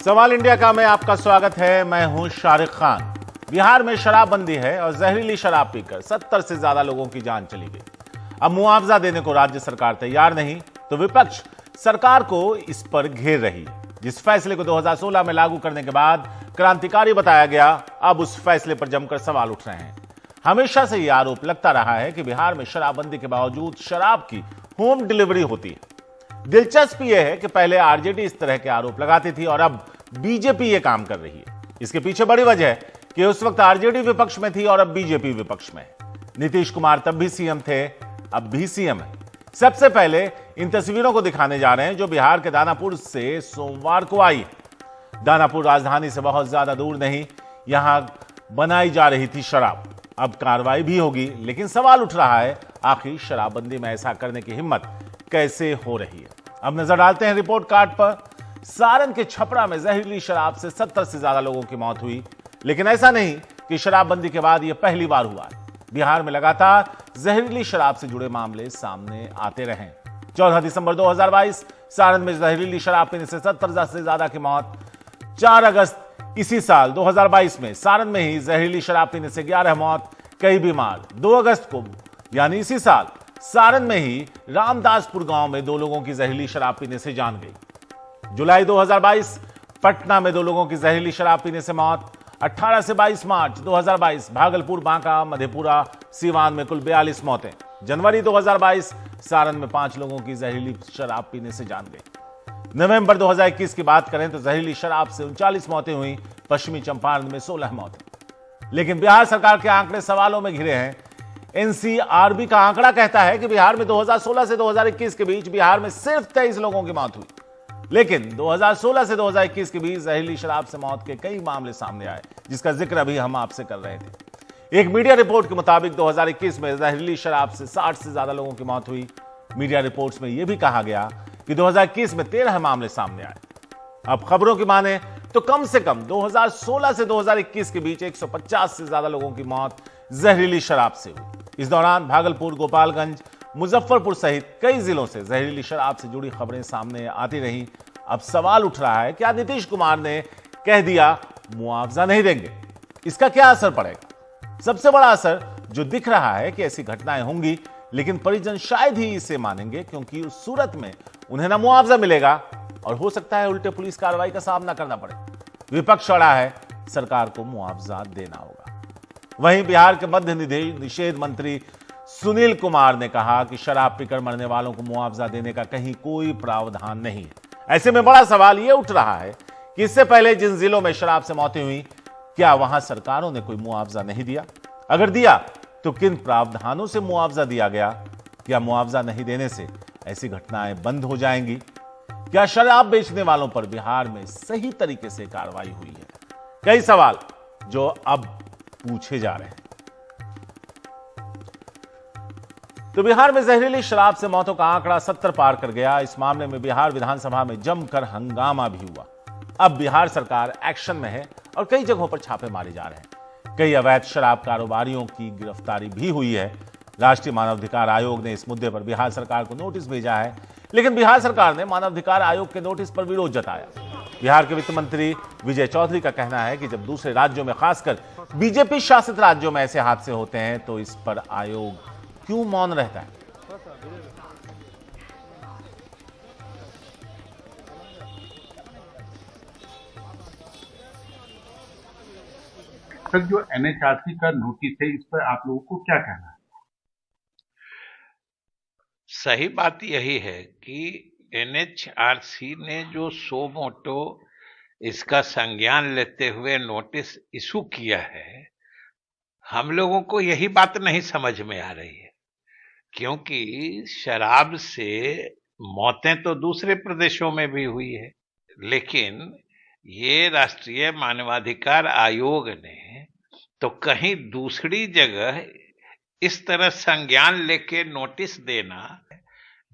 सवाल इंडिया का में आपका स्वागत है। मैं हूं शाहरुख खान। बिहार में शराबबंदी है और जहरीली शराब पीकर 70 से ज्यादा लोगों की जान चली गई। अब मुआवजा देने को राज्य सरकार तैयार नहीं तो विपक्ष सरकार को इस पर घेर रही है। जिस फैसले को 2016 में लागू करने के बाद क्रांतिकारी बताया गया, अब उस फैसले पर जमकर सवाल उठ रहे हैं। हमेशा से यह आरोप लगता रहा है कि बिहार में शराबबंदी के बावजूद शराब की होम डिलीवरी होती है। दिलचस्प यह है कि पहले आरजेडी इस तरह के आरोप लगाती थी और अब बीजेपी यह काम कर रही है। इसके पीछे बड़ी वजह है कि उस वक्त आरजेडी विपक्ष में थी और अब बीजेपी विपक्ष में है। नीतीश कुमार तब भी सीएम थे, अब भी सीएम है। सबसे पहले इन तस्वीरों को दिखाने जा रहे हैं जो बिहार के दानापुर से सोमवार को आई। दानापुर राजधानी से बहुत ज्यादा दूर नहीं, यहां बनाई जा रही थी शराब। अब कार्रवाई भी होगी, लेकिन सवाल उठ रहा है आखिर शराबबंदी में ऐसा करने की हिम्मत कैसे हो रही है। अब नजर डालते हैं रिपोर्ट कार्ड पर। सारण के छपरा में जहरीली शराब से 70 से ज्यादा लोगों की मौत हुई, लेकिन ऐसा नहीं कि शराबबंदी के बाद यह पहली बार हुआ। बिहार में लगातार जहरीली शराब से जुड़े मामले सामने आते रहे। 14 दिसंबर 2022 सारण में जहरीली शराब पीने से 70 से ज्यादा की मौत। 4 अगस्त इसी साल 2022 में सारण में ही जहरीली शराब पीने से 11 मौत, कई बीमार। 2 अगस्त को यानी इसी साल सारण में ही रामदासपुर गांव में 2 लोगों की जहरीली शराब पीने से जान गई। जुलाई 2022 पटना में 2 लोगों की जहरीली शराब पीने से मौत। 18 से 22 मार्च 2022 भागलपुर, बांका, मधेपुरा, सीवान में कुल 42 मौतें। जनवरी 2022 सारण में 5 लोगों की जहरीली शराब पीने से जान गई। नवंबर 2021 की बात करें तो जहरीली शराब से 39 मौतें हुई। पश्चिमी चंपारण में 16 मौतें। लेकिन बिहार सरकार के आंकड़े सवालों में घिरे हैं। एनसीआरबी का आंकड़ा कहता है कि बिहार में 2016 से 2021 के बीच बिहार में सिर्फ 23 लोगों की मौत हुई, लेकिन 2016 से 2021 के बीच जहरीली शराब से मौत के कई मामले सामने आए, जिसका जिक्र अभी हम आपसे कर रहे थे। एक मीडिया रिपोर्ट के मुताबिक 2021 में जहरीली शराब से 60 से ज्यादा लोगों की मौत हुई। मीडिया रिपोर्ट्स में यह भी कहा गया कि 2021 में 13 मामले सामने आए। अब खबरों की माने तो कम से कम 2016 से 2021 के बीच 150 से ज्यादा लोगों की मौत जहरीली शराब से हुई। इस दौरान भागलपुर, गोपालगंज, मुजफ्फरपुर सहित कई जिलों से जहरीली शराब से जुड़ी खबरें सामने आती रहीं। अब सवाल उठ रहा है, क्या नीतीश कुमार ने कह दिया मुआवजा नहीं देंगे, इसका क्या असर पड़ेगा? सबसे बड़ा असर जो दिख रहा है कि ऐसी घटनाएं होंगी, लेकिन परिजन शायद ही इसे मानेंगे, क्योंकि उस सूरत में उन्हें ना मुआवजा मिलेगा और हो सकता है उल्टे पुलिस कार्रवाई का सामना करना पड़े। विपक्ष अड़ा है, सरकार को मुआवजा देना होगा। वहीं बिहार के मद्य निषेध मंत्री सुनील कुमार ने कहा कि शराब पीकर मरने वालों को मुआवजा देने का कहीं कोई प्रावधान नहीं है। ऐसे में बड़ा सवाल यह उठ रहा है कि इससे पहले जिन जिलों में शराब से मौतें हुई, क्या वहां सरकारों ने कोई मुआवजा नहीं दिया? अगर दिया तो किन प्रावधानों से मुआवजा दिया गया? क्या मुआवजा नहीं देने से ऐसी घटनाएं बंद हो जाएंगी? क्या शराब बेचने वालों पर बिहार में सही तरीके से कार्रवाई हुई है? कई सवाल जो अब पूछे जा रहे हैं। तो बिहार में जहरीली शराब से मौतों का आंकड़ा 70 पार कर गया। इस मामले में बिहार विधानसभा में जमकर हंगामा भी हुआ। अब बिहार सरकार एक्शन में है और कई जगहों पर छापे मारे जा रहे हैं। कई अवैध शराब कारोबारियों की गिरफ्तारी भी हुई है। राष्ट्रीय मानवाधिकार आयोग ने इस मुद्दे पर बिहार सरकार को नोटिस भेजा है, लेकिन बिहार सरकार ने मानवाधिकार आयोग के नोटिस पर विरोध जताया। बिहार के वित्त मंत्री विजय चौधरी का कहना है कि जब दूसरे राज्यों में, खासकर बीजेपी शासित राज्यों में ऐसे हादसे होते हैं तो इस पर आयोग क्यों मौन रहता है? सर, जो एनएचआरसी का नोटिस है, इस पर आप लोगों को क्या कहना है? सही बात यही है कि एनएचआरसी ने जो सो मोटो इसका संज्ञान लेते हुए नोटिस इशू किया है, हम लोगों को यही बात नहीं समझ में आ रही है। क्योंकि शराब से मौतें तो दूसरे प्रदेशों में भी हुई है, लेकिन ये राष्ट्रीय मानवाधिकार आयोग ने तो कहीं दूसरी जगह इस तरह संज्ञान लेके नोटिस देना,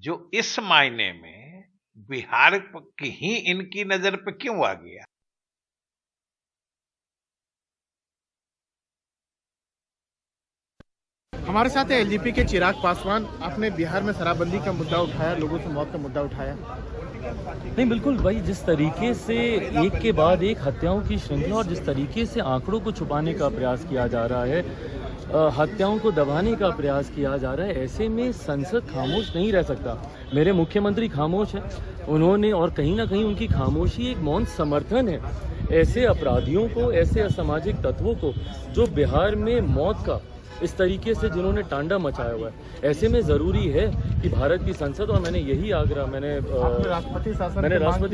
जो इस मायने में बिहार की ही इनकी नजर पे क्यों आ गया? हमारे साथ है एलजेपी के चिराग पासवान। आपने बिहार में शराबबंदी का मुद्दा उठाया, लोगों से मौत का मुद्दा उठाया। नहीं, बिल्कुल भाई, जिस तरीके से एक के बाद एक हत्याओं की श्रृंखला और जिस तरीके से आंकड़ों को छुपाने का प्रयास किया जा रहा है, हत्याओं को दबाने का प्रयास किया जा रहा है, ऐसे में संसद खामोश नहीं रह सकता। मेरे मुख्यमंत्री खामोश हैं, उन्होंने, और कहीं ना कहीं उनकी खामोशी एक मौन समर्थन है ऐसे अपराधियों को, ऐसे असामाजिक तत्वों को जो बिहार में मौत का इस तरीके से जिन्होंने टांडा मचाया हुआ है। ऐसे में ज़रूरी है कि भारत की संसद, और मैंने यही आग्रह, राष्ट्रपति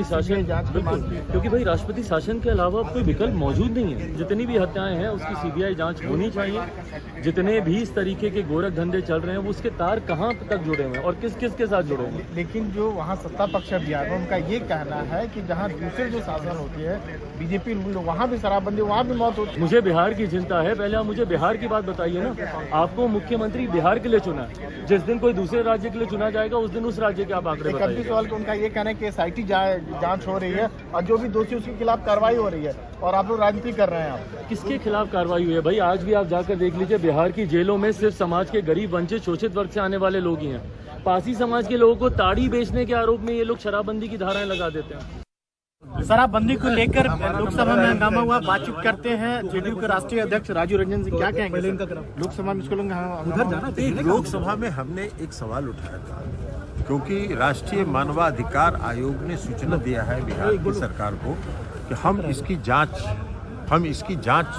शासन बिल्कुल, क्योंकि भाई राष्ट्रपति शासन के अलावा कोई विकल्प मौजूद नहीं है। जितनी भी हत्याएं हैं उसकी सीबीआई जांच होनी चाहिए। जितने भी इस तरीके के गोरख धंधे चल रहे हैं वो उसके तार कहाँ तक जुड़े हुए हैं और किस किस के साथ जुड़े हुए हैं। लेकिन जो वहाँ सत्ता पक्ष है बिहार में, उनका ये कहना है कि जहाँ दूसरे जो शासन होती है बीजेपी, वहाँ भी शराबबंदी, वहाँ भी मौत होती है। मुझे बिहार की चिंता है, पहले आप मुझे बिहार की बात बताइए ना। आपको मुख्यमंत्री बिहार के लिए चुना है, जिस दिन कोई दूसरे राज्य के लिए चुना जाएगा उस दिन उस राज्य के आप आंकड़े बताइए। सवाल को उनका ये कहना है कि SIT जांच हो रही है और जो भी दोषी उसके खिलाफ कार्रवाई हो रही है और आप लोग राजनीति कर रहे हैं। आप किसके खिलाफ कार्रवाई हुई है भाई? आज भी आप जाकर देख लीजिए, बिहार की जेलों में सिर्फ समाज के गरीब, वंचित, शोषित वर्ग से आने वाले लोग ही हैं। पासी समाज के लोगों को ताड़ी बेचने के आरोप में ये लोग शराबबंदी की धाराएं लगा देते हैं। शराबबंदी को लेकर लोकसभा में हंगामा हुआ, बातचीत करते हैं जेडीयू के राष्ट्रीय अध्यक्ष राजू रंजन जी, क्या कहेंगे लोकसभा में? लोकसभा में हमने एक सवाल उठाया था, क्योंकि राष्ट्रीय मानवाधिकार आयोग ने सूचना दिया है बिहार की सरकार को कि हम इसकी जांच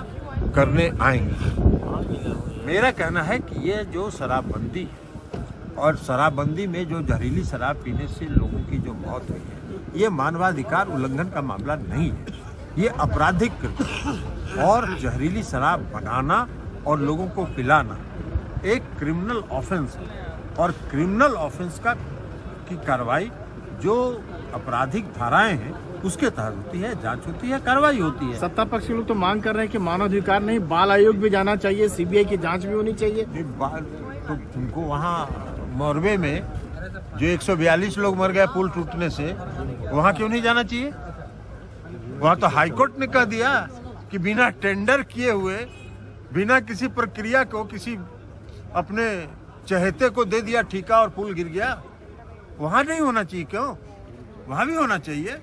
करने आएंगे। मेरा कहना है कि ये जो शराबबंदी और शराबबंदी में जो जहरीली शराब पीने से लोगों की जो मौत हुई है, ये मानवाधिकार उल्लंघन का मामला नहीं है, ये आपराधिक कृत्य और जहरीली शराब बनाना और लोगों को पिलाना एक क्रिमिनल ऑफेंस है। और क्रिमिनल ऑफेंस की कार्रवाई जो आपराधिक धाराएं हैं उसके तहत होती है, जांच होती है, कार्रवाई होती है। सत्ता पक्ष के लोग तो मांग कर रहे हैं कि मानवाधिकार नहीं, बाल आयोग भी जाना चाहिए, सीबीआई की जांच भी होनी चाहिए। तो तुमको वहाँ मोरबे में जो 142 लोग मर गए पुल टूटने से, वहाँ क्यों नहीं जाना चाहिए? वहाँ तो हाईकोर्ट ने कह दिया कि बिना टेंडर किए हुए, बिना किसी प्रक्रिया को किसी अपने चहेते को दे दिया ठेका और पुल गिर गया। वहाँ नहीं होना चाहिए, क्यों? वहाँ भी होना चाहिए।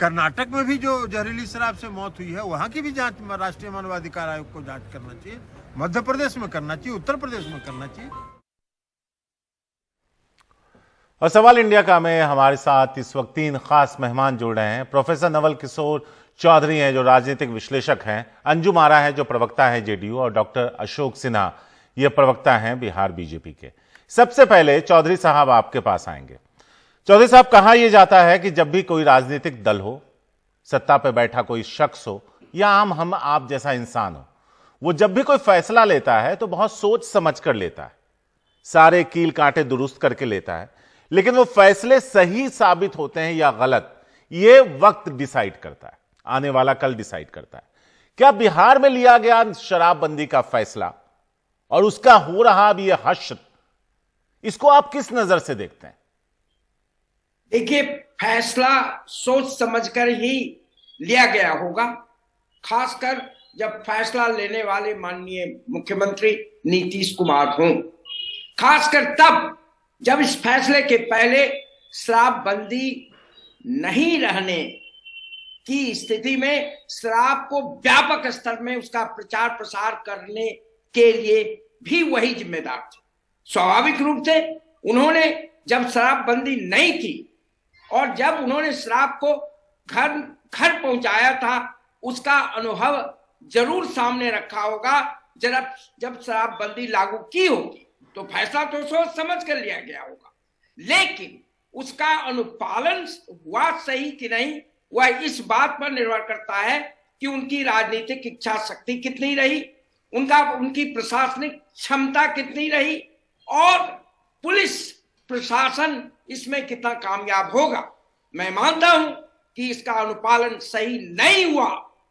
कर्नाटक में भी जो जहरीली शराब से मौत हुई है वहाँ की भी जांच राष्ट्रीय मानवाधिकार आयोग को जांच करना चाहिए। मध्य प्रदेश में करना चाहिए, उत्तर प्रदेश में करना चाहिए। और सवाल इंडिया का में हमारे साथ इस वक्त 3 खास मेहमान जुड़ रहे हैं। प्रोफेसर नवल किशोर चौधरी हैं जो राजनीतिक विश्लेषक हैं, अंजुम आरा है जो प्रवक्ता है जेडीयू, और डॉक्टर अशोक सिन्हा ये प्रवक्ता हैं बिहार बीजेपी के। सबसे पहले चौधरी साहब आपके पास आएंगे। चौधरी साहब, कहा यह जाता है कि जब भी कोई राजनीतिक दल हो, सत्ता पर बैठा कोई शख्स हो या आम हम आप जैसा इंसान हो, वो जब भी कोई फैसला लेता है तो बहुत सोच समझ कर लेता है, सारे कील कांटे दुरुस्त करके लेता है। लेकिन वो फैसले सही साबित होते हैं या गलत, ये वक्त डिसाइड करता है, आने वाला कल डिसाइड करता है। क्या बिहार में लिया गया शराबबंदी का फैसला और उसका हो रहा अब यह हश्र, इसको आप किस नजर से देखते हैं? देखिए, फैसला सोच समझकर ही लिया गया होगा, खासकर जब फैसला लेने वाले माननीय मुख्यमंत्री नीतीश कुमार हों। खासकर तब जब इस फैसले के पहले शराबबंदी नहीं रहने की स्थिति में शराब को व्यापक स्तर में उसका प्रचार प्रसार करने के लिए भी वही जिम्मेदार थे। स्वाभाविक रूप से उन्होंने जब शराबबंदी नहीं की और जब उन्होंने शराब को घर घर पहुंचाया था, उसका अनुभव जरूर सामने रखा होगा। जब शराबबंदी लागू की होगी तो फैसला तो सोच समझ कर लिया गया होगा, लेकिन उसका अनुपालन हुआ सही कि नहीं, वह इस बात पर निर्भर करता है कि उनकी राजनीतिक इच्छा शक्ति कितनी रही, उनकी प्रशासनिक क्षमता कितनी रही और पुलिस प्रशासन इसमें कितना कामयाब होगा। मैं मानता हूं कि इसका अनुपालन सही नहीं हुआ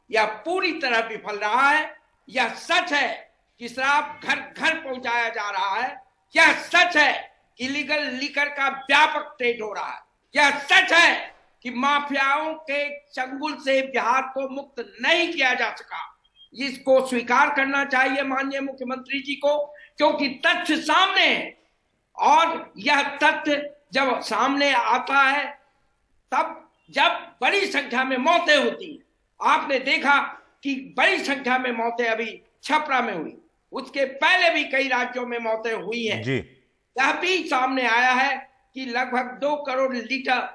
या पूरी तरह विफल रहा है। यह सच है कि शराब घर घर पहुंचाया जा रहा है, यह सच है कि इलीगल लिकर का व्यापक ट्रेड हो रहा है, यह सच है कि माफियाओं के चंगुल से बिहार को मुक्त नहीं किया जा सका, इसको स्वीकार करना चाहिए माननीय मुख्यमंत्री जी को, क्योंकि तथ्य सामने है। और यह तथ्य जब सामने आता है तब जब बड़ी संख्या में मौतें होती हैं। आपने देखा कि बड़ी संख्या में मौतें अभी छपरा में हुई, उसके पहले भी कई राज्यों में मौतें हुई हैं। यह भी सामने आया है कि लगभग 2 करोड़ लीटर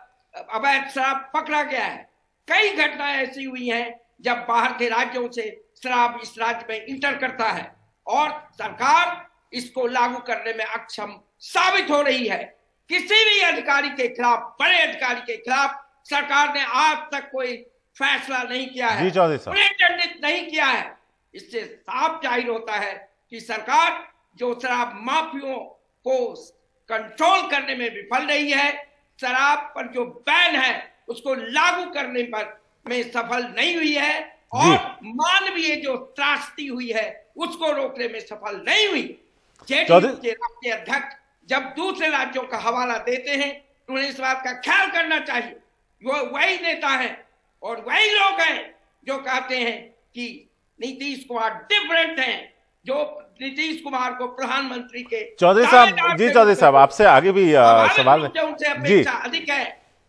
अवैध शराब पकड़ा गया है। कई घटनाएं ऐसी हुई हैं जब बाहर के राज्यों से शराब इस राज्य में इंटर करता है और सरकार इसको लागू करने में अक्षम साबित हो रही है। किसी भी अधिकारी के खिलाफ, बड़े अधिकारी के खिलाफ सरकार ने आज तक कोई फैसला नहीं किया है, उन्हें दंडित नहीं किया है। इससे साफ जाहिर होता है कि सरकार जो शराब माफियों को कंट्रोल करने में विफल रही है, शराब पर जो बैन है उसको लागू करने पर में सफल नहीं हुई है और मानवीय जो त्रासदी हुई है उसको रोकने में सफल नहीं हुई। जेडीयू के राष्ट्रीय अध्यक्ष जब दूसरे राज्यों का हवाला देते हैं तो उन्हें इस बात का ख्याल करना चाहिए। वो वही नेता है और वही लोग हैं जो कहते हैं कि नीतीश कुमार डिफरेंट हैं, जो नीतीश कुमार को प्रधानमंत्री के चौधरी साहब आपसे आगे भी सवाल उनसे अपेक्षा अधिक है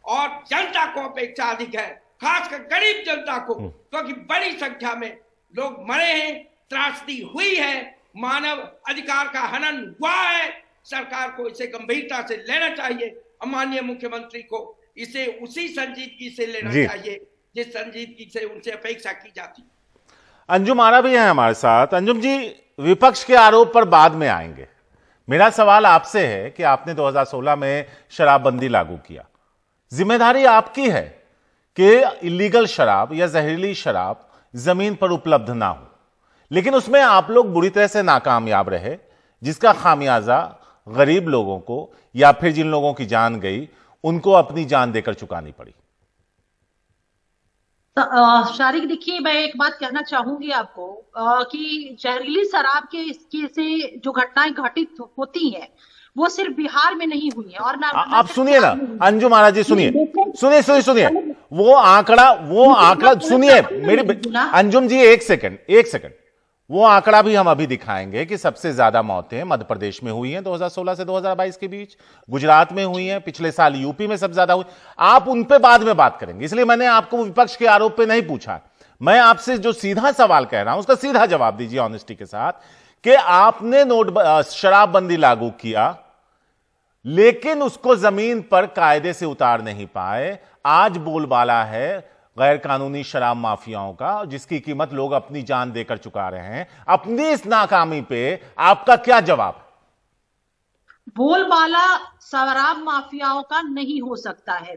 और जनता को अपेक्षा अधिक है, खासकर गरीब जनता को, क्योंकि बड़ी संख्या में लोग मरे हैं, त्रासदी हुई है, मानव अधिकार का हनन हुआ है। सरकार को इसे गंभीरता से लेना चाहिए। माननीय मुख्यमंत्री को इसे उसी संजीदगी से लेना चाहिए जिस संजीदगी से उनसे अपेक्षा की जाती। अंजुम आरा भी है हमारे साथ। अंजुम जी, विपक्ष के आरोप पर बाद में आएंगे। मेरा सवाल आपसे है कि आपने 2016 में शराबबंदी लागू किया, जिम्मेदारी आपकी है कि इलीगल शराब या जहरीली शराब जमीन पर उपलब्ध ना हो, लेकिन उसमें आप लोग बुरी तरह से नाकामयाब रहे, जिसका खामियाजा गरीब लोगों को या फिर जिन लोगों की जान गई उनको अपनी जान देकर चुकानी पड़ी। शारिक, देखिए, मैं एक बात कहना चाहूंगी आपको कि जहरीली शराब के इसके से जो घटनाएं घटित होती हैं वो सिर्फ बिहार में नहीं हुई है। और ना आप सुनिए ना अंजुम आरा जी, सुनिए वो आंकड़ा सुनिए मेरी अंजुम जी, एक सेकंड। वो आंकड़ा भी हम अभी दिखाएंगे कि सबसे ज्यादा मौतें मध्य प्रदेश में हुई हैं 2016 से 2022 के बीच, गुजरात में हुई हैं, पिछले साल यूपी में सबसे ज्यादा हुई। आप उन पे बाद में बात करेंगे, इसलिए मैंने आपको विपक्ष के आरोप पे नहीं पूछा। मैं आपसे जो सीधा सवाल कह रहा हूं उसका सीधा जवाब दीजिए ऑनेस्टी के साथ कि आपने शराबबंदी लागू किया लेकिन उसको जमीन पर कायदे से उतार नहीं पाए। आज बोलबाला है गैर कानूनी शराब माफियाओं का, जिसकी कीमत लोग अपनी जान देकर चुका रहे हैं। अपनी इस नाकामी पे आपका क्या जवाब? बोलबाला शराब माफियाओं का नहीं हो सकता है।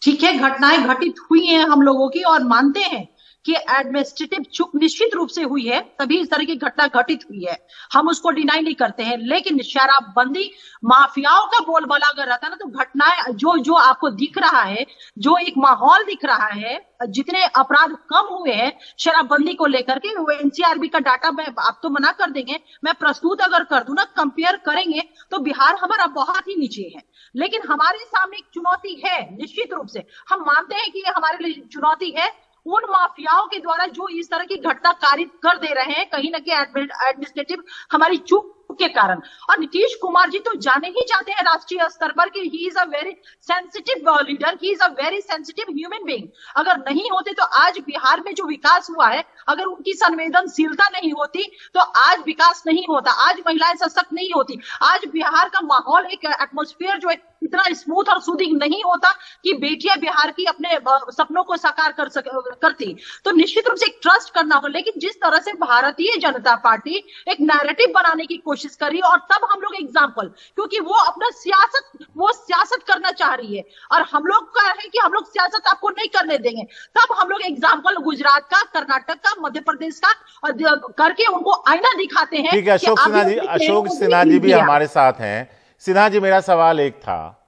ठीक है, घटनाएं घटित हुई हैं हम लोगों की और मानते हैं कि एडमिनिस्ट्रेटिव चूक निश्चित रूप से हुई है, तभी इस तरह की घटना घटित हुई है, हम उसको डिनाई नहीं करते हैं। लेकिन शराबबंदी माफियाओं का बोलबाला अगर रहता ना तो घटनाएं जो आपको दिख रहा है, जो एक माहौल दिख रहा है, जितने अपराध कम हुए हैं शराबबंदी को लेकर के, वो एनसीआरबी का डाटा मैं आप तो मना कर देंगे, मैं प्रस्तुत अगर कर दूं ना, कंपेयर करेंगे तो बिहार हमारा बहुत ही नीचे है। लेकिन हमारे सामने एक चुनौती है, निश्चित रूप से हम मानते हैं कि ये हमारे लिए चुनौती है उन माफियाओं के द्वारा जो इस तरह की घटना कारित कर दे रहे हैं, कहीं ना कहीं एडमिनिस्ट्रेटिव हमारी चूक के कारण। और नीतीश कुमार जी तो जाने ही जाते हैं राष्ट्रीय स्तर पर कि he is a very sensitive leader, he is a very sensitive human being. अगर नहीं होते तो आज बिहार में जो विकास हुआ है, अगर उनकी संवेदनशीलता नहीं होती तो आज विकास नहीं होता, आज महिलाएं सशक्त नहीं होती, आज बिहार का माहौल, एक एटमॉस्फेयर जो है इतना स्मूथ और सूदिंग नहीं होता कि बेटियां बिहार की अपने सपनों को साकार करती। तो निश्चित रूप से एक ट्रस्ट करना हो। लेकिन जिस तरह से भारतीय जनता पार्टी एक नैरेटिव बनाने की कोशिश कर रही है, और तब हम लोग एग्जाम्पल, क्योंकि वो अपना सियासत करना चाह रही है और हम लोग कह रहे हैं कि हम लोग सियासत आपको नहीं करने देंगे, तब हम लोग एग्जाम्पल गुजरात का, कर्नाटक का, मध्य प्रदेश का और करके उनको आईना दिखाते हैं। ठीक है, अशोक सिन्हा जी भी हमारे साथ हैं। सिन्हा जी, मेरा सवाल एक था,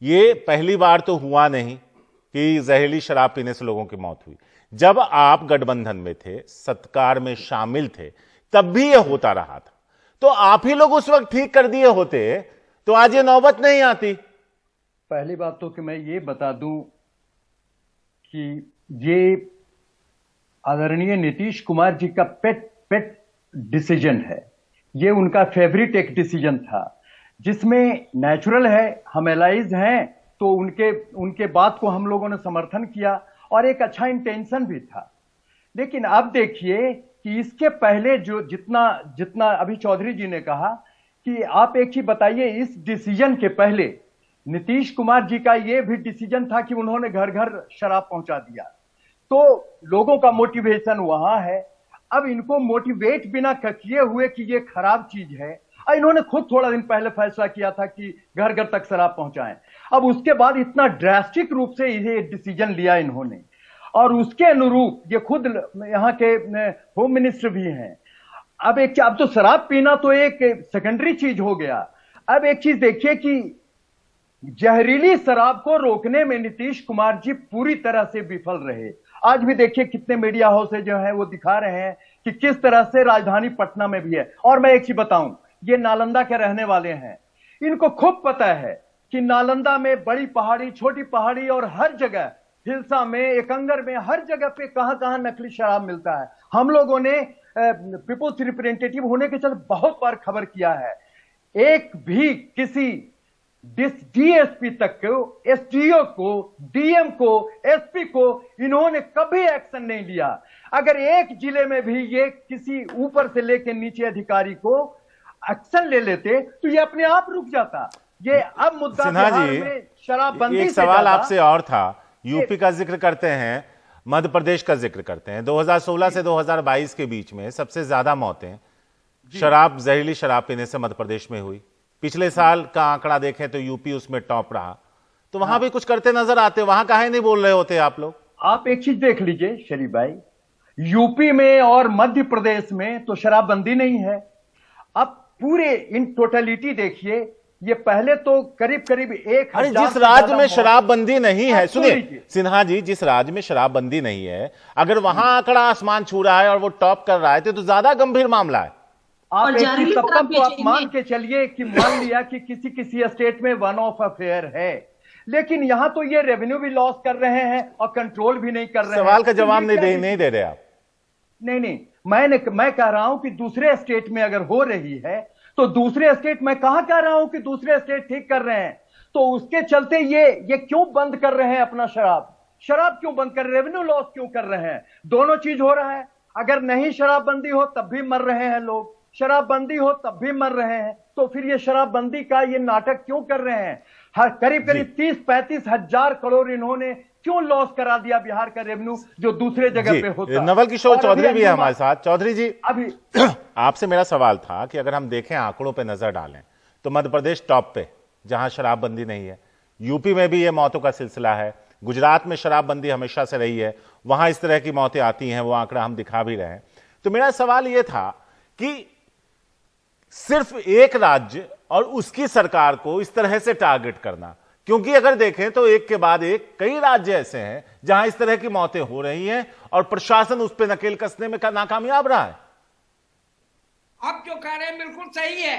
ये पहली बार तो हुआ नहीं कि जहरीली शराब पीने से लोगों की मौत हुई। जब आप गठबंधन में थे, सत्कार में शामिल थे, तब भी यह होता रहा था। तो आप ही लोग उस वक्त ठीक कर दिए होते तो आज ये नौबत नहीं आती। पहली बात तो कि मैं ये बता दूं कि ये आदरणीय नीतीश कुमार जी का पेट डिसीजन है। ये उनका फेवरेट एक डिसीजन था, जिसमें नेचुरल है, हम एलाइज हैं, तो उनके बात को हम लोगों ने समर्थन किया और एक अच्छा इंटेंशन भी था। लेकिन अब देखिए कि इसके पहले जो जितना अभी चौधरी जी ने कहा कि आप एक ही बताइए, इस डिसीजन के पहले नीतीश कुमार जी का यह भी डिसीजन था कि उन्होंने घर घर शराब पहुंचा दिया, तो लोगों का मोटिवेशन वहां है। अब इनको मोटिवेट बिना किए हुए कि ये खराब चीज है, इन्होंने खुद थोड़ा दिन पहले फैसला किया था कि घर घर तक शराब पहुंचाएं। अब उसके बाद इतना ड्रास्टिक रूप से ये डिसीजन लिया इन्होंने, और उसके अनुरूप ये खुद यहाँ के होम मिनिस्टर भी हैं। अब तो शराब पीना तो एक सेकेंडरी चीज हो गया। अब एक चीज देखिए कि जहरीली शराब को रोकने में नीतीश कुमार जी पूरी तरह से विफल रहे। आज भी देखिए कितने मीडिया हाउस जो है वो दिखा रहे हैं कि किस तरह से राजधानी पटना में भी है। और मैं एक चीज बताऊं, ये नालंदा के रहने वाले हैं, इनको खूब पता है कि नालंदा में बड़ी पहाड़ी, छोटी पहाड़ी और हर जगह, हिलसा में, एकंगर में, हर जगह पे कहां नकली शराब मिलता है। हम लोगों ने पीपुल्स रिप्रेजेंटेटिव होने के चलते बहुत बार खबर किया है, एक भी किसी डीएसपी तक को, एसडीओ को, डीएम को, एसपी को इन्होंने कभी एक्शन नहीं लिया। अगर एक जिले में भी ये किसी ऊपर से लेकर नीचे अधिकारी को एक्शन ले लेते तो ये अपने आप रुक जाता। ये अब मुद्दा सिन्हा जी, शराबबंदी एक सवाल आपसे और था। यूपी का जिक्र करते हैं, मध्य प्रदेश का जिक्र करते हैं। 2016 से 2022 के बीच में सबसे ज्यादा मौतें जहरीली शराब पीने से मध्य प्रदेश में हुई। पिछले साल का आंकड़ा देखें तो यूपी उसमें टॉप रहा। तो वहां भी कुछ करते नजर आते, वहां काहे नहीं बोल रहे होते आप लोग? आप एक चीज देख लीजिए शरीफ भाई, यूपी में और मध्य प्रदेश में तो शराबबंदी नहीं है। अब पूरे इन टोटलिटी देखिए, ये पहले तो करीब 1000 जिस राज्य में शराबबंदी नहीं है, सुनिए सिन्हा जी, जिस राज्य में शराबबंदी नहीं है, अगर वहां आंकड़ा आसमान छू रहा है और वो टॉप कर रहा है तो ज्यादा गंभीर मामला है। आप एक तब तक तो आप मान के चलिए कि मान लिया कि किसी स्टेट में वन ऑफ अफेयर है, लेकिन यहां तो ये रेवेन्यू भी लॉस कर रहे हैं और कंट्रोल भी नहीं कर रहे हैं। सवाल का जवाब नहीं दे रहे आप। नहीं, मैं कह रहा हूं कि दूसरे स्टेट में अगर हो रही है तो दूसरे स्टेट, मैं कहां कह रहा हूं कि दूसरे स्टेट ठीक कर रहे हैं, तो उसके चलते ये क्यों बंद कर रहे हैं अपना शराब क्यों बंद कर रहे हैं, रेवेन्यू लॉस क्यों कर रहे हैं? दोनों चीज हो रहा है। अगर नहीं शराबबंदी हो तब भी मर रहे हैं लोग, शराबबंदी हो तब भी मर रहे हैं, तो फिर ये शराबबंदी का ये नाटक क्यों कर रहे हैं? हर करीब 30-35 हजार करोड़ इन्होंने क्यों लॉस करा दिया बिहार का रेवेन्यू, जो दूसरे जगह पे होता। नवल किशोर चौधरी भी है हमारे साथ। चौधरी जी, अभी आपसे मेरा सवाल था कि अगर हम देखें, आंकड़ों पे नजर डालें तो मध्य प्रदेश टॉप पे, जहां शराबबंदी नहीं है। यूपी में भी ये मौतों का सिलसिला है, गुजरात में शराबबंदी हमेशा से रही है, वहां इस तरह की मौतें आती हैं, वो आंकड़ा हम दिखा भी रहे हैं। तो मेरा सवाल यह था कि सिर्फ एक राज्य और उसकी सरकार को इस तरह से टारगेट करना, क्योंकि अगर देखें तो एक के बाद एक कई राज्य ऐसे हैं जहां इस तरह की मौतें हो रही हैं और प्रशासन उस पर नकेल कसने में नाकामयाब रहा है। आप जो कह रहे हैं बिल्कुल सही है,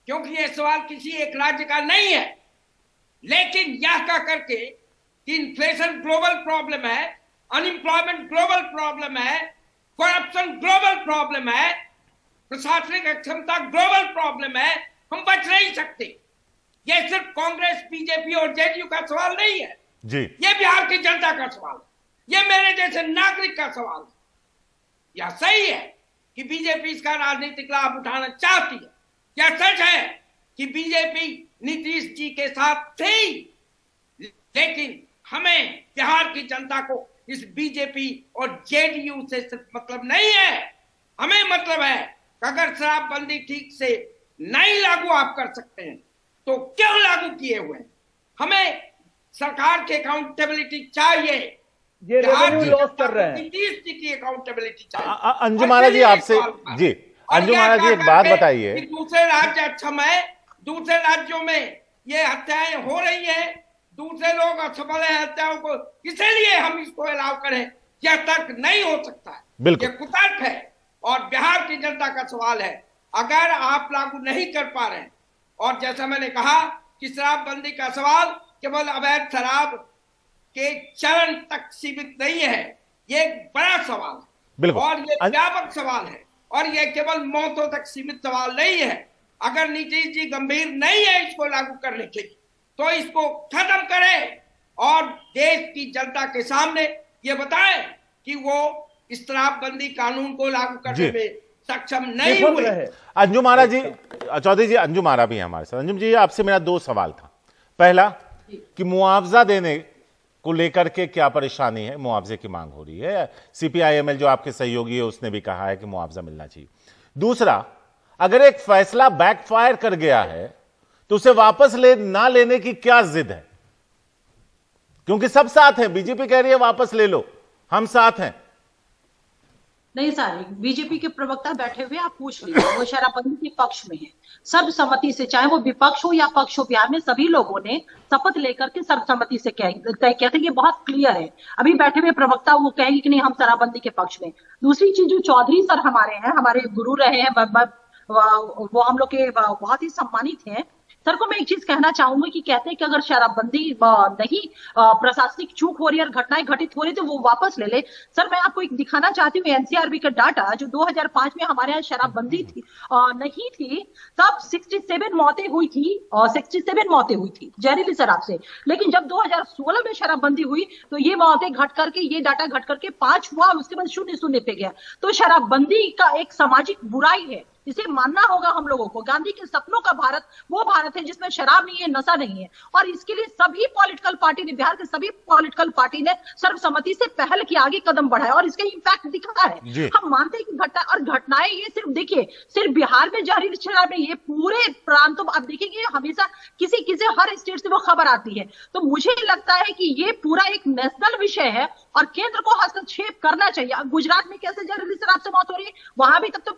क्योंकि यह सवाल किसी एक राज्य का नहीं है, लेकिन यह कह करके कि इन्फ्लेशन ग्लोबल प्रॉब्लम है, अनएम्प्लॉयमेंट ग्लोबल प्रॉब्लम है, करप्शन ग्लोबल प्रॉब्लम है, प्रशासनिक अक्षमता ग्लोबल प्रॉब्लम है, हम बच नहीं सकते। यह सिर्फ कांग्रेस, बीजेपी और जेडीयू का सवाल नहीं है जी, यह बिहार की जनता का सवाल है, यह मेरे जैसे नागरिक का सवाल है। यह सही है कि बीजेपी इसका राजनीतिक लाभ उठाना चाहती है, यह सच है कि बीजेपी नीतीश जी के साथ थी, लेकिन हमें बिहार की जनता को इस बीजेपी और जेडीयू से सिर्फ मतलब नहीं है। हमें मतलब है कि अगर शराबबंदी ठीक से नहीं लागू आप कर सकते हैं तो क्यों लागू किए हुए? हमें सरकार की अकाउंटेबिलिटी चाहिए। ये रेवेन्यू लॉस कर रहे हैं, नीतीश जी की अकाउंटेबिलिटी चाहिए। अंजुम आरा जी, आपसे जी, अंजुम आरा जी एक बात बताइए। दूसरे राज्य अक्षम है, दूसरे राज्यों में ये हत्याएं हो रही है, दूसरे लोग असफल है हत्याओं को, इसीलिए हम इसको अलाउ करें, यह तर्क नहीं हो सकता है, बिल्कुल यह कुतर्क है। और बिहार की जनता का सवाल है, अगर आप लागू नहीं कर पा रहे हैं, और जैसा मैंने कहा कि शराबबंदी का सवाल केवल अवैध शराब के चलन तक सीमित नहीं है, ये एक बड़ा सवाल है बिल्कुल। और ये व्यापक सवाल है और ये केवल मौतों तक सीमित सवाल नहीं है। अगर नीतीश जी गंभीर नहीं है इसको लागू करने के लिए तो इसको खत्म करें और देश की जनता के सामने ये बताएं कि वो इस शराबबंदी कानून को लागू करने में सक्षम नहीं हुए। अंजुम आरा जी, चौधरी जी, अंजुम आरा भी है हमारे साथ। अंजुम जी, आपसे मेरा दो सवाल था। पहला कि मुआवजा देने को लेकर के क्या परेशानी है, मुआवजे की मांग हो रही है, सीपीआईएमएल जो आपके सहयोगी है उसने भी कहा है कि मुआवजा मिलना चाहिए। दूसरा, अगर एक फैसला बैकफायर कर गया है तो उसे वापस ना लेने की क्या जिद है, क्योंकि सब साथ हैं, बीजेपी कह रही है वापस ले लो, हम साथ हैं। नहीं सर, बीजेपी के प्रवक्ता बैठे हुए, आप पूछ लीजिए, वो शराबबंदी के पक्ष में है सर्वसम्मति से, चाहे वो विपक्ष हो या पक्ष हो। बिहार में सभी लोगों ने शपथ लेकर के सर्वसम्मति से तय किया था। ये बहुत क्लियर है। अभी बैठे हुए प्रवक्ता वो कहेंगे कि नहीं हम शराबबंदी के पक्ष में। दूसरी चीज, जो चौधरी सर हमारे हैं, हमारे गुरु रहे हैं, वो हम लोग के बहुत ही सम्मानित हैं। सर को मैं एक चीज कहना चाहूंगी कि कहते हैं कि अगर शराबबंदी नहीं प्रशासनिक चूक हो रही है और घटनाएं घटित हो रही तो वो वापस ले ले। सर मैं आपको एक दिखाना चाहती हूँ एनसीआरबी का डाटा, जो 2005 में हमारे यहाँ शराबबंदी थी नहीं थी तब 67 मौतें हुई थी, 67 मौतें हुई थी जहरीली शराब से। लेकिन जब 2016 में शराबबंदी हुई तो ये मौतें घट करके, ये डाटा घट करके 5 हुआ, उसके बाद 0 पे गया। तो शराबबंदी का एक सामाजिक बुराई है, इसे मानना होगा हम लोगों को। गांधी के सपनों का भारत वो भारत है जिसमें शराब नहीं है, नशा नहीं है, और इसके लिए सभी पॉलिटिकल पार्टी ने, बिहार के सभी पॉलिटिकल पार्टी ने सर्वसम्मति से पहल की, आगे कदम बढ़ाया और इसका इंपैक्ट दिखा है। हम मानते हैं कि घटनाएं ये सिर्फ देखिए, सिर्फ बिहार में जहरीली शराब नहीं, ये पूरे प्रांतों में आप देखेंगे हमेशा किसी हर स्टेट से वो खबर आती है। तो मुझे लगता है कि ये पूरा एक नेशनल विषय है और केंद्र को हस्तक्षेप करना चाहिए। गुजरात में कैसे जहरीली शराब से मौत हो रही है, वहां भी तब तो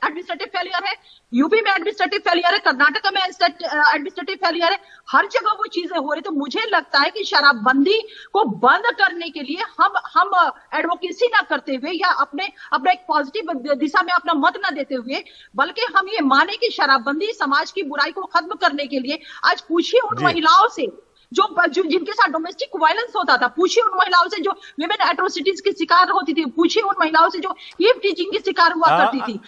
एडमिनिस्ट्रेटिव फेलियर है, यूपी में एडमिनिस्ट्रेटिव फेलियर है, कर्नाटक में एडमिनिस्ट्रेटिव फेलियर है, हर जगह वो चीजें हो रही। तो मुझे लगता है कि शराबबंदी को बंद करने के लिए हम एडवोकेसी ना करते हुए या अपने एक पॉजिटिव दिशा में अपना मत ना देते हुए, बल्कि हम ये माने कि शराबबंदी समाज की बुराई को खत्म करने के लिए, आज पूछिए उन महिलाओं से जो जिनके साथ डोमेस्टिक वायलेंस होता था, पूछिए उन महिलाओं से जो विमेन एट्रोसिटीज की शिकार होती थी, पूछिए उन महिलाओं से जो ईव टीचिंग की शिकार हुआ करती थी।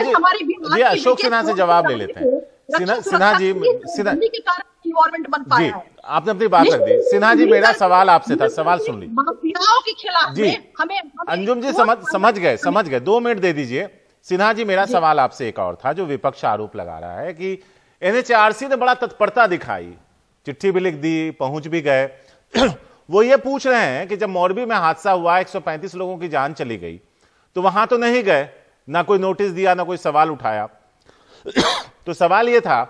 हमारी अशोक सिन्हा से जवाब ले लेते हैं। सिन्हा जी, के कारण इन्वायरमेंट बन पाया है। आपने अपनी बात रख दी। सिन्हा जी, मेरा सवाल आपसे था, सवाल सुन लीजिए। माफियाओं के खिलाफ जी, अंजुम जी समझ गए, 2 मिनट दे दीजिए। सिन्हा जी, मेरा सवाल आपसे एक और था, जो विपक्ष आरोप लगा रहा है कि एनएचआरसी ने बड़ा तत्परता दिखाई, चिट्ठी भी लिख दी, पहुंच भी गए। वो ये पूछ रहे हैं कि जब मोरबी में हादसा हुआ, 135 लोगों की जान चली गई, तो वहां तो नहीं गए, ना कोई नोटिस दिया, ना कोई सवाल उठाया। तो सवाल ये था,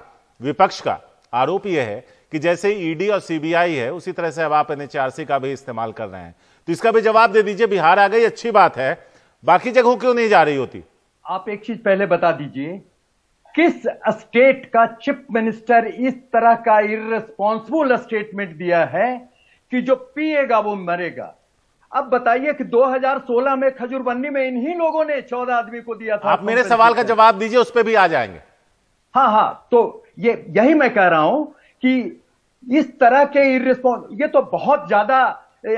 विपक्ष का आरोप यह है कि जैसे ईडी और सीबीआई है, उसी तरह से अब आप एनएचआरसी का भी इस्तेमाल कर रहे हैं। तो इसका भी जवाब दे दीजिए। बिहार आ गई, अच्छी बात है, बाकी जगहों क्यों नहीं जा रही होती? आप एक चीज पहले बता दीजिए, किस स्टेट का चीफ मिनिस्टर इस तरह का इर्रेस्पॉन्सिबल स्टेटमेंट दिया है कि जो पिएगा वो मरेगा? अब बताइए कि 2016 में खजूरबन्नी में इन्हीं लोगों ने 14 आदमी को दिया था। आप मेरे सवाल का जवाब दीजिए, उस पर भी आ जाएंगे। हाँ, तो यही मैं कह रहा हूं कि इस तरह के ये तो बहुत ज्यादा,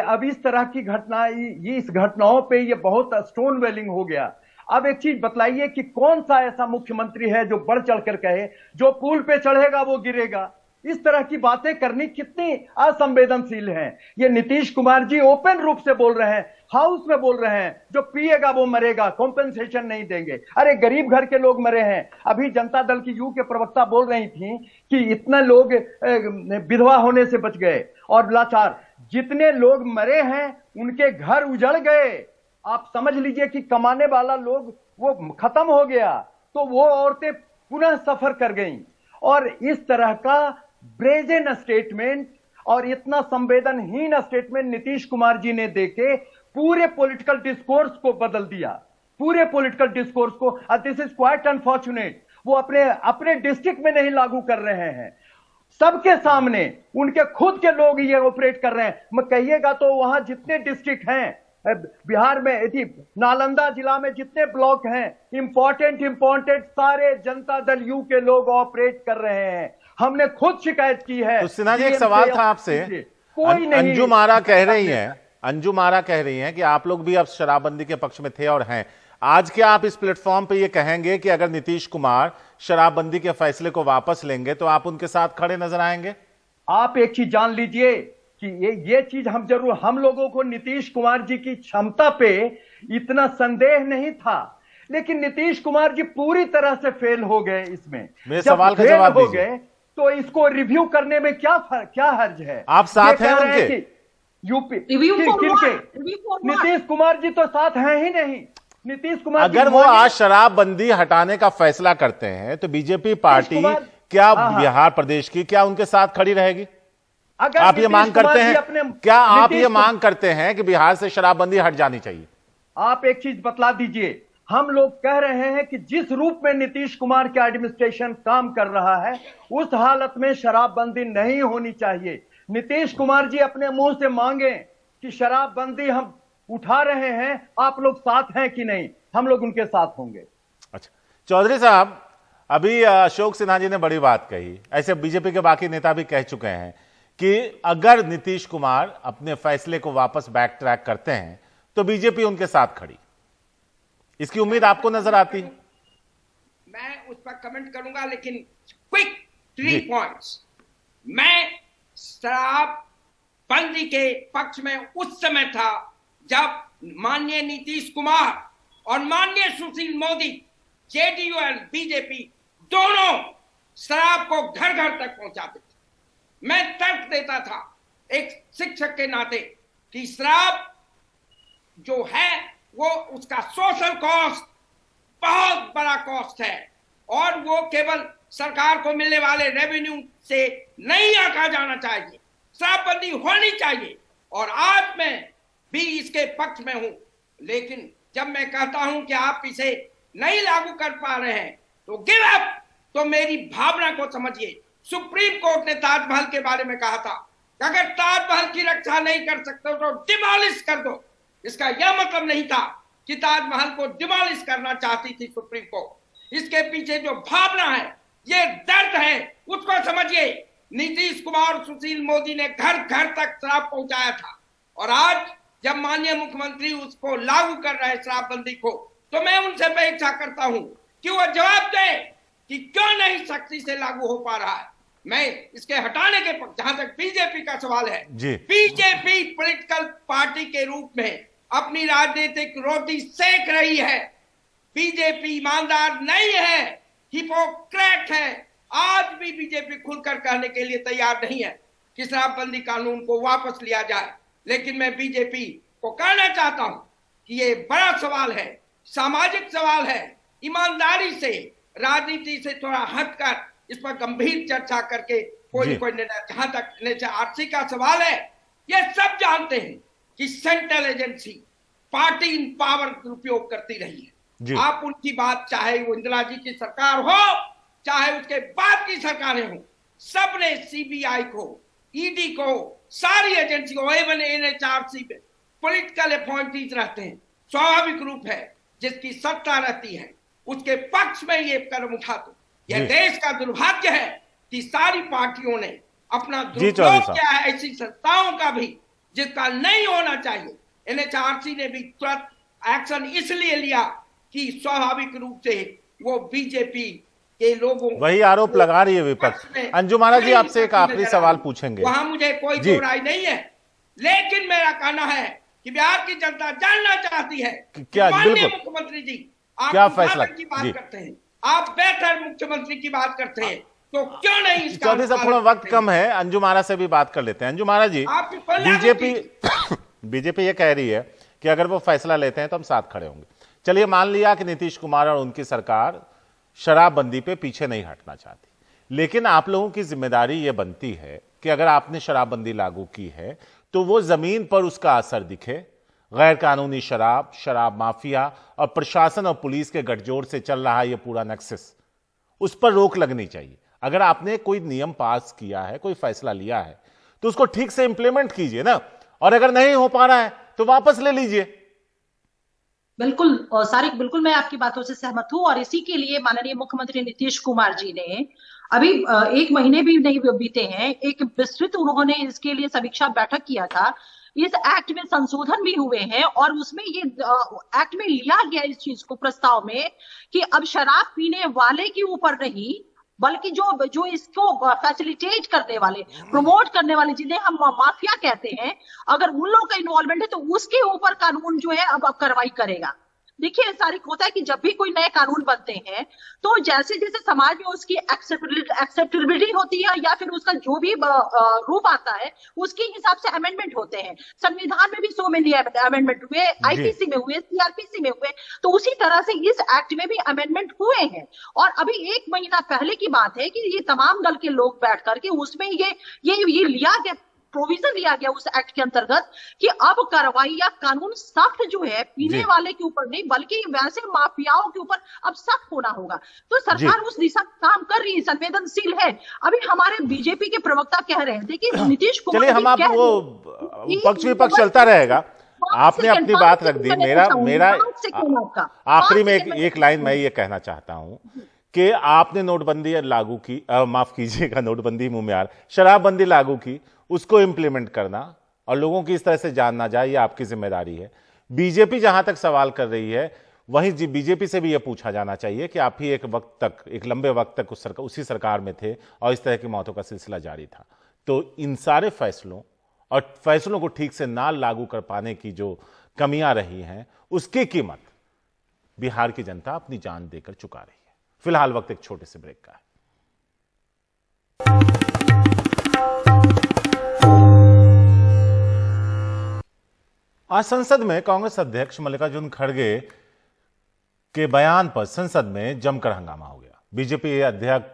अब इस तरह की घटना, इस घटनाओं पे ये बहुत स्टोन वेलिंग हो गया। अब एक चीज बतलाइए कि कौन सा ऐसा मुख्यमंत्री है जो बढ़ चढ़कर कहे जो पुल पे चढ़ेगा वो गिरेगा? इस तरह की बातें करनी कितनी असंवेदनशील हैं। ये नीतीश कुमार जी ओपन रूप से बोल रहे हैं, हाउस में बोल रहे हैं, जो पिएगा वो मरेगा, कॉम्पेंसेशन नहीं देंगे। अरे गरीब घर के लोग मरे हैं। अभी जनता दल की यू के प्रवक्ता बोल रही थी कि इतना लोग विधवा होने से बच गए और लाचार, जितने लोग मरे हैं उनके घर उजड़ गए। आप समझ लीजिए कि कमाने वाला लोग वो खत्म हो गया, तो वो औरतें पुनः सफर कर गईं। और इस तरह का ब्रेजन स्टेटमेंट और इतना संवेदनहीन स्टेटमेंट नीतीश कुमार जी ने देके पूरे पॉलिटिकल डिस्कोर्स को बदल दिया, पूरे पॉलिटिकल डिस्कोर्स को। This is quite unfortunate. वो अपने डिस्ट्रिक्ट में नहीं लागू कर रहे हैं, सबके सामने उनके खुद के लोग ये ऑपरेट कर रहे हैं। मैं कहिएगा तो वहां जितने डिस्ट्रिक्ट हैं बिहार में, नालंदा जिला में जितने ब्लॉक हैं, इंपॉर्टेंट सारे जनता दल यू के लोग ऑपरेट कर रहे हैं। हमने खुद शिकायत की है। तो सिन्हा जी, एक सवाल था आपसे। कोई नहीं, अंजुम आरा कह रही हैं अंजुम आरा कह रही हैं कि आप लोग भी अब शराबबंदी के पक्ष में थे और हैं। आज क्या आप इस प्लेटफॉर्म पे ये कहेंगे कि अगर नीतीश कुमार शराबबंदी के फैसले को वापस लेंगे तो आप उनके साथ खड़े नजर आएंगे? आप एक चीज जान लीजिए कि ये चीज हम लोगों को नीतीश कुमार जी की क्षमता पे इतना संदेह नहीं था, लेकिन नीतीश कुमार जी पूरी तरह से फेल हो गए इसमें। मेरे सवाल का जवाब हो दीजिए। गए तो इसको रिव्यू करने में क्या हर्ज है? आप साथ हैं उनके? यूपी किनके? नीतीश कुमार जी तो साथ हैं ही नहीं। नीतीश कुमार अगर वो आज शराबबंदी हटाने का फैसला करते हैं तो बीजेपी पार्टी क्या बिहार प्रदेश की क्या उनके साथ खड़ी रहेगी? आप ये मांग करते हैं? क्या आप ये मांग करते हैं कि बिहार से शराबबंदी हट जानी चाहिए? आप एक चीज बतला दीजिए, हम लोग कह रहे हैं कि जिस रूप में नीतीश कुमार का एडमिनिस्ट्रेशन काम कर रहा है उस हालत में शराबबंदी नहीं होनी चाहिए। नीतीश कुमार जी अपने मुंह से मांगे कि शराबबंदी हम उठा रहे हैं, आप लोग साथ हैं कि नहीं? हम लोग उनके साथ होंगे। अच्छा चौधरी साहब, अभी अशोक सिन्हा जी ने बड़ी बात कही, ऐसे बीजेपी के बाकी नेता भी कह चुके हैं कि अगर नीतीश कुमार अपने फैसले को वापस बैक ट्रैक करते हैं तो बीजेपी उनके साथ खड़ी। इसकी उम्मीद आपको नजर आती है? मैं उस पर कमेंट करूंगा, लेकिन क्विक 3 पॉइंट्स। मैं शराबबंदी के पक्ष में उस समय था जब माननीय नीतीश कुमार और माननीय सुशील मोदी, जेडीयू और बीजेपी दोनों शराब को घर घर तक पहुंचाते थे। मैं तर्क देता था एक शिक्षक के नाते कि शराब जो है वो उसका सोशल कॉस्ट बहुत बड़ा कॉस्ट है और वो केवल सरकार को मिलने वाले रेवेन्यू से नहीं आंका जाना चाहिए। शराबबंदी होनी चाहिए और आज मैं भी इसके पक्ष में हूं, लेकिन जब मैं कहता हूं कि आप इसे नहीं लागू कर पा रहे हैं तो गिव अप, तो मेरी भावना को समझिए। सुप्रीम कोर्ट ने ताजमहल के बारे में कहा था कि अगर ताजमहल की रक्षा नहीं कर सकते तो डिमोलिश कर दो। इसका यह मतलब नहीं था कि ताजमहल को डिमोलिश करना चाहती थी सुप्रीम कोर्ट। इसके पीछे जो भावना है, ये दर्द है, उसको समझिए। नीतीश कुमार, सुशील मोदी ने घर घर तक शराब पहुंचाया था और आज जब माननीय मुख्यमंत्री उसको लागू कर रहे हैं शराबबंदी को, तो मैं उनसे अपेक्षा करता हूं कि वो जवाब दे कि क्यों नहीं सख्ती से लागू हो पा रहा है। मैं इसके हटाने के जहां तक बीजेपी का सवाल है, बीजेपी पॉलिटिकल पार्टी के रूप में अपनी राजनीतिक रोटी सेक रही है। बीजेपी ईमानदार नहीं है, हिपोक्रेट है। आज भी बीजेपी खुलकर कहने के लिए तैयार नहीं है कि शराबबंदी कानून को वापस लिया जाए, लेकिन मैं बीजेपी को कहना चाहता हूं कि ये बड़ा सवाल है, सामाजिक सवाल है। ईमानदारी से, राजनीति से थोड़ा हटकर इस पर गंभीर चर्चा करके कोई निर्णय। जहां तक एनएचआरसी का सवाल है, ये सब जानते हैं कि सेंट्रल एजेंसी पार्टी इन पावर दुरुपयोग करती रही है। आप उनकी बात, चाहे वो इंदिरा जी की सरकार हो, चाहे उसके बाद की सरकारें हो, सबने सीबीआई को, ईडी को, सारी एजेंसी को, एवं एनएचआरसी पे पॉलिटिकल अपॉइंटीज रहते हैं। स्वाभाविक रूप है जिसकी सत्ता रहती है उसके पक्ष में ये कदम उठा दो। यह देश का दुर्भाग्य है कि सारी पार्टियों ने अपना दुरुपयोग किया है ऐसी संस्थाओं का भी जिसका नहीं होना चाहिए। एनएचआरसी ने भी तुरंत एक्शन इसलिए लिया कि स्वाभाविक रूप से वो बीजेपी के लोगों, वही आरोप लगा रही है विपक्ष। अंजुम आरा जी, आपसे एक आखिरी सवाल पूछेंगे। वहां मुझे कोई दो राय नहीं है, लेकिन मेरा कहना है कि बिहार की जनता जानना चाहती है क्या मुख्यमंत्री जी आप क्या फैसला की बात करते हैं, आप बेहतर मुख्यमंत्री की बात करते हैं, तो क्यों नहीं इसका? चौधरी साहब, थोड़ा वक्त कम है, अंजुम आरा से भी बात कर लेते हैं। अंजुम आरा जी, बीजेपी ये कह रही है कि अगर वो फैसला लेते हैं तो हम साथ खड़े होंगे। चलिए मान लिया कि नीतीश कुमार और उनकी सरकार शराबबंदी पे पीछे नहीं हटना चाहती, लेकिन आप लोगों की जिम्मेदारी ये बनती है कि अगर आपने शराबबंदी लागू की है तो वो जमीन पर उसका असर दिखे। गैर कानूनी शराब, शराब माफिया और प्रशासन और पुलिस के गठजोड़ से चल रहा ये पूरा नेक्सस, उस पर रोक लगनी चाहिए। अगर आपने कोई नियम पास किया है, कोई फैसला लिया है, तो उसको ठीक से इंप्लीमेंट कीजिए ना, और अगर नहीं हो पा रहा है तो वापस ले लीजिए। बिल्कुल सारिक, बिल्कुल मैं आपकी बातों से सहमत हूं और इसी के लिए माननीय मुख्यमंत्री नीतीश कुमार जी ने अभी 1 महीने भी नहीं बीते हैं, एक विस्तृत उन्होंने इसके लिए समीक्षा बैठक किया था इस एक्ट में संशोधन भी हुए हैं और उसमें ये एक्ट में लिया गया इस चीज को प्रस्ताव में कि अब शराब पीने वाले के ऊपर नहीं बल्कि जो इसको फैसिलिटेट करने वाले, प्रमोट करने वाले, जिन्हें हम माफिया कहते हैं, अगर उन लोगों का इन्वॉल्वमेंट है तो उसके ऊपर कानून जो है अब कार्रवाई करेगा। देखिए तारिक, होता है कि जब भी कोई नए कानून बनते हैं तो जैसे जैसे समाज में उसकी एक्सेप्टेबिलिटी होती है या फिर उसका जो भी रूप आता है उसके हिसाब से अमेंडमेंट होते हैं। संविधान में भी सो मेनी अमेंडमेंट हुए, आईपीसी में हुए, सीआरपीसी में हुए, तो उसी तरह से इस एक्ट में भी अमेंडमेंट हुए हैं। और अभी 1 महीना पहले की बात है कि ये तमाम दल के लोग बैठ करके उसमें ये लिया गया, प्रोविजन लिया गया उस एक्ट के अंतर्गत कि अब कार्रवाई या कानून सख्त जो है पीने वाले के ऊपर नहीं बल्कि वैसे माफियाओं के ऊपर अब सख्त होना होगा। तो सरकार उस दिशा में काम कर रही है, संवेदनशील है। अभी हमारे बीजेपी के प्रवक्ता कह रहे थे कि नीतीश कुमार, चलिए हम आप वो पक्ष विपक्ष चलता रहेगा, आपने अपनी बात रख दी। मेरा आखिरी में एक लाइन मैं ये कहना चाहता हूं कि आपने नोटबंदी लागू की, माफ कीजिएगा नोटबंदी मुंह में आ रहा, शराबबंदी लागू की, उसको इंप्लीमेंट करना और लोगों की इस तरह से जान ना जाए ये आपकी जिम्मेदारी है। बीजेपी जहां तक सवाल कर रही है वहीं बीजेपी से भी यह पूछा जाना चाहिए कि आप ही एक वक्त तक, एक लंबे वक्त तक उसी सरकार में थे और इस तरह की मौतों का सिलसिला जारी था। तो इन सारे फैसलों और फैसलों को ठीक से ना लागू कर पाने की जो कमियां रही हैं उसकी कीमत बिहार की जनता अपनी जान देकर चुका रही है। फिलहाल वक्त एक छोटे से ब्रेक का है। आज संसद में कांग्रेस अध्यक्ष मल्लिकार्जुन खड़गे के बयान पर संसद में जमकर हंगामा हो गया।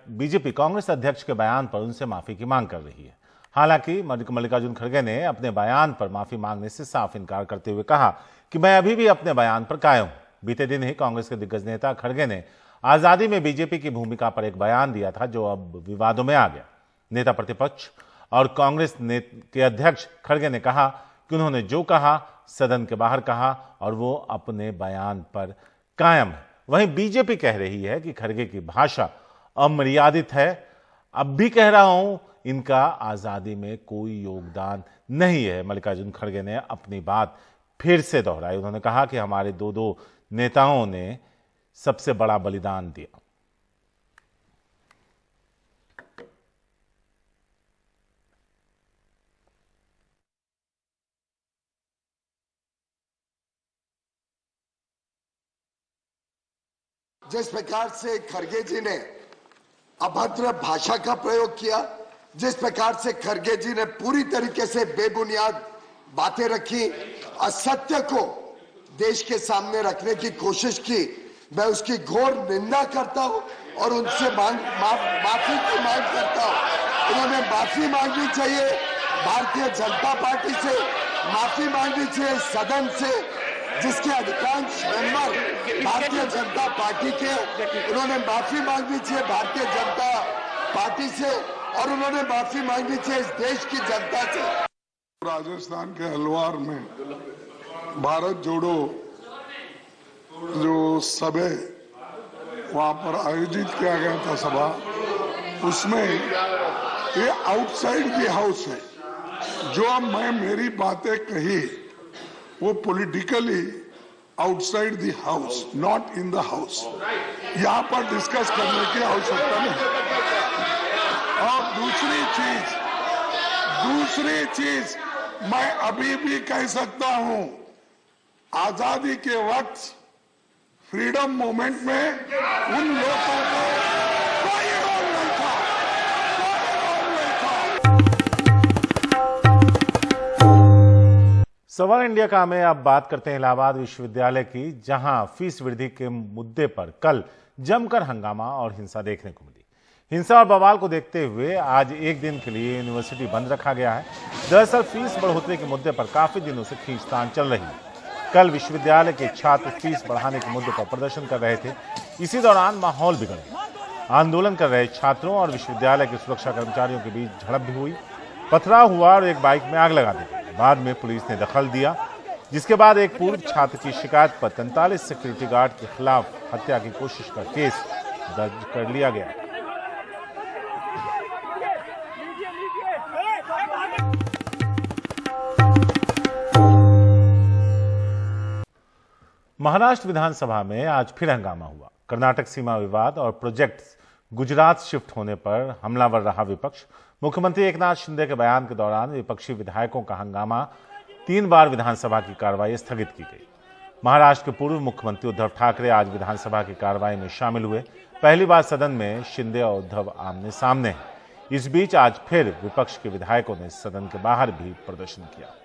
बीजेपी कांग्रेस अध्यक्ष के बयान पर उनसे माफी की मांग कर रही है। हालांकि मल्लिकार्जुन खड़गे ने अपने बयान पर माफी मांगने से साफ इनकार करते हुए कहा कि मैं अभी भी अपने बयान पर कायम हूं। बीते दिन ही कांग्रेस के दिग्गज नेता खड़गे ने आजादी में बीजेपी की भूमिका पर एक बयान दिया था जो अब विवादों में आ गया। नेता प्रतिपक्ष और कांग्रेस के अध्यक्ष खड़गे ने कहा कि उन्होंने जो कहा सदन के बाहर कहा और वो अपने बयान पर कायम है। वहीं बीजेपी कह रही है कि खड़गे की भाषा अमर्यादित है। अब भी कह रहा हूं, इनका आजादी में कोई योगदान नहीं है। मल्लिकार्जुन खड़गे ने अपनी बात फिर से दोहराई। उन्होंने कहा कि हमारे दो नेताओं ने सबसे बड़ा बलिदान दिया। जिस प्रकार से खड़गे जी ने अभद्र भाषा का प्रयोग किया, जिस प्रकार से खड़गे जी ने पूरी तरीके से बेबुनियाद बातें रखी, असत्य को देश के सामने रखने की कोशिश की, मैं उसकी घोर निंदा करता हूं और उनसे माफी की मांग करता हूं। उन्होंने माफी मांगनी चाहिए भारतीय जनता पार्टी से, माफी मांगनी चाहिए सदन से, जिसके अधिकांश मेंबर भारतीय जनता पार्टी के। उन्होंने माफी मांगनी चाहिए भारतीय जनता पार्टी से और उन्होंने माफी मांगनी चाहिए इस देश की जनता से। राजस्थान के अलवार में भारत जोड़ो जो सभा वहां पर आयोजित किया गया था सभा, उसमें ये आउटसाइड द हाउस है। जो मैं मेरी बातें कही वो politically outside the house, not in the house. यहाँ पर डिस्कस करने की आवश्यकता नहीं। और दूसरी चीज मैं अभी भी कह सकता हूं, आजादी के वक्त फ्रीडम मूवमेंट में उन लोगों को कोई रोल नहीं था, सवाल इंडिया का में अब बात करते हैं इलाहाबाद विश्वविद्यालय की, जहां फीस वृद्धि के मुद्दे पर कल जमकर हंगामा और हिंसा देखने को मिली। हिंसा और बवाल को देखते हुए आज एक दिन के लिए यूनिवर्सिटी बंद रखा गया है। दरअसल फीस बढ़ोतरी के मुद्दे पर काफी दिनों से खींचतान चल रही है। कल विश्वविद्यालय के छात्र फीस बढ़ाने के मुद्दे पर प्रदर्शन कर रहे थे। इसी दौरान माहौल बिगड़ गया। आंदोलन कर रहे छात्रों और विश्वविद्यालय के सुरक्षा कर्मचारियों के बीच झड़प भी हुई। पथराव हुआ और एक बाइक में आग लगा दी। बाद में पुलिस ने दखल दिया, जिसके बाद एक पूर्व छात्र की शिकायत पर 43 सिक्योरिटी गार्ड के खिलाफ हत्या की कोशिश का केस दर्ज कर लिया गया। महाराष्ट्र विधानसभा में आज फिर हंगामा हुआ। कर्नाटक सीमा विवाद और प्रोजेक्ट गुजरात शिफ्ट होने पर हमलावर रहा विपक्ष। मुख्यमंत्री एकनाथ शिंदे के बयान के दौरान विपक्षी विधायकों का हंगामा, 3 बार विधानसभा की कार्रवाई स्थगित की गई। महाराष्ट्र के पूर्व मुख्यमंत्री उद्धव ठाकरे आज विधानसभा की कार्रवाई में शामिल हुए। पहली बार सदन में शिंदे और उद्धव आमने सामने हैं। इस बीच आज फिर विपक्ष के विधायकों ने सदन के बाहर भी प्रदर्शन किया।